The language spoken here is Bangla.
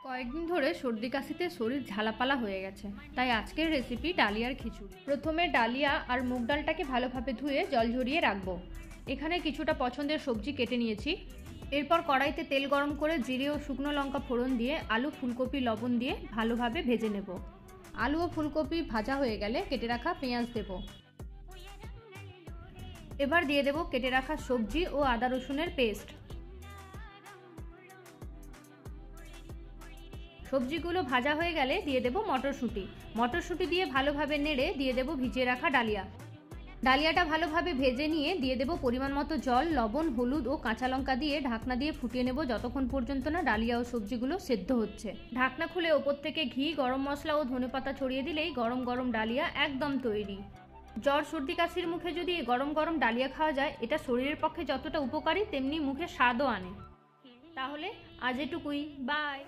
কয়েকদিন ধরে সর্দি কাশিতে শরীর ঝালাপালা হয়ে গেছে, তাই আজকের রেসিপি ডালিয়ার খিচুড়ি। প্রথমে ডালিয়া আর মুগ ডালটাকে ভালোভাবে ধুয়ে জল ঝরিয়ে রাখবো। এখানে কিছুটা পছন্দের সবজি কেটে নিয়েছি। এরপর কড়াইতে তেল গরম করে জিরে ও শুকনো লঙ্কা ফোড়ন দিয়ে আলু, ফুলকপি, লবণ দিয়ে ভালোভাবে ভেজে নেব। আলু ও ফুলকপি ভাজা হয়ে গেলে কেটে রাখা পেঁয়াজ দেব। এবার দিয়ে দেব কেটে রাখা সবজি ও আদা রসুনের পেস্ট। সবজিগুলো ভাজা হয়ে গেলে দিয়ে দেব মটরশুঁটি দিয়ে ভালোভাবে নেড়ে দিয়ে দেব ভিজিয়ে রাখা ডালিয়াটা ভালোভাবে ভেজে নিয়ে দিয়ে দেব পরিমাণ মতো জল, লবণ, হলুদ ও কাঁচা লঙ্কা দিয়ে ঢাকনা দিয়ে ফুটিয়ে নেব যতক্ষণ পর্যন্ত না ডালিয়া ও সবজিগুলো সেদ্ধ হচ্ছে। ঢাকনা খুলে ওপর থেকে ঘি, গরম মশলা ও ধনেপাতা ছড়িয়ে দিলেই গরম গরম ডালিয়া একদম তৈরি। জ্বর, সর্দি, কাশির মুখে যদি গরম গরম ডালিয়া খাওয়া যায়, এটা শরীরের পক্ষে যতটা উপকারী তেমনি মুখে স্বাদও আনে। তাহলে আজ এটুকুই, বাই।